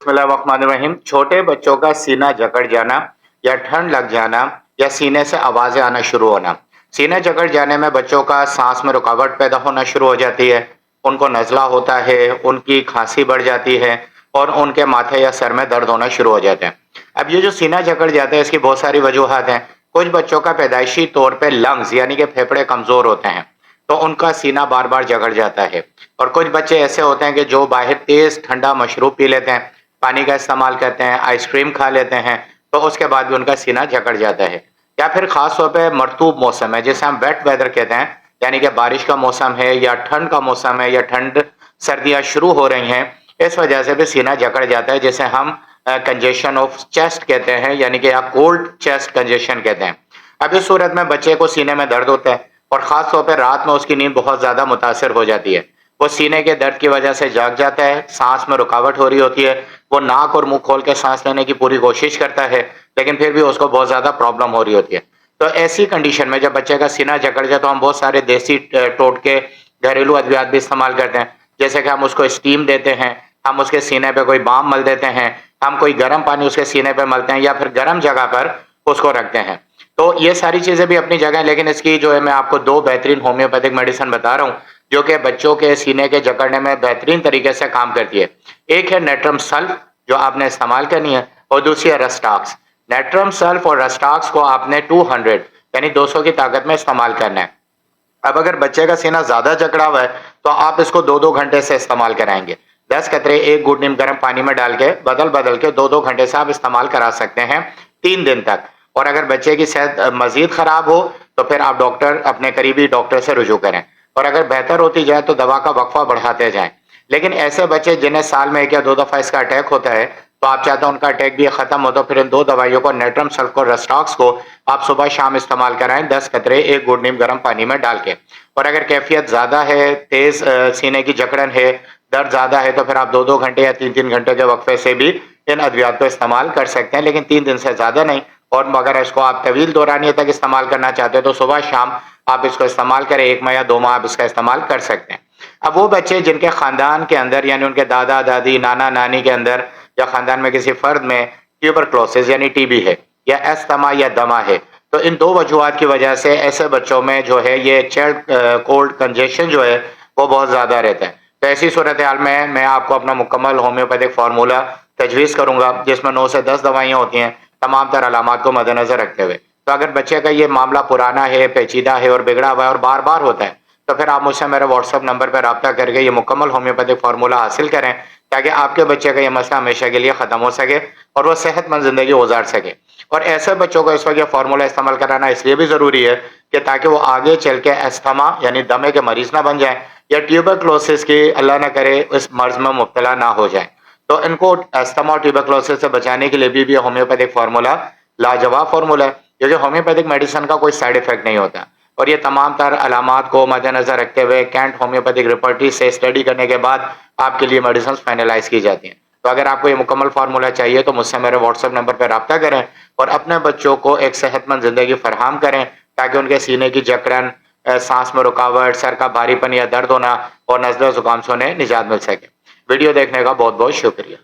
बिस्मिल्लाहिर्रहमानिर्रहीम। छोटे बच्चों का सीना जकड़ जाना या ठंड लग जाना या सीने से आवाज़ें आना शुरू होना। सीने जकड़ जाने में बच्चों का सांस में रुकावट पैदा होना शुरू हो जाती है, उनको नज़ला होता है, उनकी खांसी बढ़ जाती है और उनके माथे या सर में दर्द होना शुरू हो जाते हैं। अब ये जो सीना जकड़ जाता है इसकी बहुत सारी वजूहात हैं। कुछ बच्चों का पैदाइशी तौर पर लंग्स यानी कि फेफड़े कमज़ोर होते हैं तो उनका सीना बार बार जकड़ जाता है। और कुछ बच्चे ऐसे होते हैं कि जो बाहर तेज़ ठंडा मशरूब पी लेते हैं, पानी का इस्तेमाल करते हैं, आइसक्रीम खा लेते हैं, तो उसके बाद भी उनका सीना जकड़ जाता है। या फिर ख़ास तौर पे मरतूब मौसम है जिसे हम वेट वेदर कहते हैं, यानी कि बारिश का मौसम है या ठंड का मौसम है या ठंड सर्दियाँ शुरू हो रही हैं, इस वजह से भी सीना जकड़ जाता है जिसे हम कंजेशन ऑफ चेस्ट कहते हैं, यानी कि या कोल्ड चेस्ट कंजेशन कहते हैं। अब इस सूरत में बच्चे को सीने में दर्द होता है और ख़ास तौर पर रात में उसकी नींद बहुत ज़्यादा मुतासर हो जाती है। वो सीने के दर्द की वजह से जाग जाता है, सांस में रुकावट हो रही होती है, वो नाक और मुंह खोल के सांस लेने की पूरी कोशिश करता है लेकिन फिर भी उसको बहुत ज़्यादा प्रॉब्लम हो रही होती है। तो ऐसी कंडीशन में जब बच्चे का सीना जकड़ जाए तो हम बहुत सारे देसी टोटके घरेलू अद्वियात भी इस्तेमाल करते हैं, जैसे कि हम उसको स्टीम देते हैं, हम उसके सीने पे कोई बाम मल देते हैं, हम कोई गर्म पानी उसके सीने पे मलते हैं या फिर गर्म जगह पर उसको रखते हैं। तो ये सारी चीज़ें भी अपनी जगह हैं, लेकिन इसकी जो है मैं आपको दो बेहतरीन होम्योपैथिक मेडिसिन बता रहा हूँ जो कि बच्चों के सीने के जकड़ने में बेहतरीन तरीके से काम करती है। एक है नेट्रम सल्फ जो आपने इस्तेमाल करनी है और दूसरी है रस्टाक्स। नेट्रम सल्फ और रस्टाक्स को आपने 200 यानी 200 की ताकत में इस्तेमाल करना है। अब अगर बच्चे का सीना ज़्यादा जकड़ा हुआ है तो आप इसको 2-2 घंटे से इस्तेमाल कराएंगे। 10 कतरे एक गुड नीम गर्म पानी में डाल के बदल के 2-2 घंटे से आप इस्तेमाल करा सकते हैं 3 दिन तक। और अगर बच्चे की सेहत मज़ीद ख़राब हो तो फिर आप अपने करीबी डॉक्टर से रुजू करें और अगर बेहतर होती जाए तो दवा का वक्फा बढ़ाते जाएं। लेकिन ऐसे बच्चे जिन्हें साल में 1 या 2 दफ़ा इसका अटैक होता है तो आप चाहते हैं उनका अटैक भी ख़त्म हो तो फिर इन 2 दवाइयों को नेट्रम सल्फ और रस्टाक्स को आप सुबह शाम इस्तेमाल कराएं 10 कतरे एक गुड नीम गर्म पानी में डाल के। और अगर कैफियत ज़्यादा है, तेज़ सीने की जकड़न है, दर्द ज़्यादा है तो फिर आप 2-2 घंटे या 3-3 घंटे के वक्फे से भी इन अद्वियात को इस्तेमाल कर सकते हैं, लेकिन 3 दिन से ज़्यादा नहीं। और अगर इसको आप तवील दौरानिए तक इस्तेमाल करना चाहते हो तो सुबह शाम आप इसको इस्तेमाल करें, 1 माह या 2 माह आप इसका इस्तेमाल कर सकते हैं। अब वो बच्चे जिनके ख़ानदान के अंदर यानी उनके दादा दादी नाना नानी के अंदर या ख़ानदान में किसी फ़र्द में ट्यूबरक्लोसिस यानी टीबी है या अस्थमा या दमा है, तो इन 2 वजूहात की वजह से ऐसे बच्चों में जो है ये चेस्ट कोल्ड कंजेशन जो है वो बहुत ज़्यादा रहता है। तो ऐसी सूरत हाल में मैं आपको अपना मुकम्मल होम्योपैथिक फार्मूला तजवीज़ करूँगा जिसमें 9 से 10 दवाइयाँ होती हैं तमाम तर अलामात को मद्देनज़र रखते हुए। तो अगर बच्चे का ये मामला पुराना है, पेचीदा है और बिगड़ा हुआ है और बार बार होता है तो फिर आप मुझसे मेरे व्हाट्सएप नंबर पर रब्ता करके ये मुकम्मल होम्योपैथिक फार्मूला हासिल करें ताकि आपके बच्चे का ये मसला हमेशा के लिए ख़त्म हो सके और वह सेहतमंद ज़िंदगी गुजार सके। और ऐसे बच्चों को इस वक्त यह फार्मूला इस्तेमाल कराना इसलिए भी ज़रूरी है कि ताकि वो आगे चल के अस्थमा यानी दमे के मरीज़ ना बन जाए या ट्यूबरक्लोसिस की अल्लाह न करे इस मर्ज़ में मुब्तला ना हो जाए। तो इनको अस्थमा और ट्यूबरक्लोसिस से बचाने के लिए भी होम्योपैथिक फार्मूला लाजवाब फार्मूला है, क्योंकि होम्योपैथिक मेडिसिन का कोई साइड इफेक्ट नहीं होता और ये तमाम तर अलामात को मद्देनज़र रखते हुए कैंट होम्योपैथिक रिपोर्टरी से स्टडी करने के बाद आपके लिए मेडिसिन फाइनलाइज की जाती हैं। तो अगर आपको ये मुकम्मल फार्मूला चाहिए तो मुझसे मेरे व्हाट्सएप नंबर पर रब्ता करें और अपने बच्चों को एक सेहतमंद ज़िंदगी फराहम करें ताकि उनके सीने की जकड़न, सांस में रुकावट, सर का भारीपन या दर्द होना और नज़ला ज़ुकाम से उन्हें निजात मिल सके। वीडियो देखने का बहुत बहुत शुक्रिया।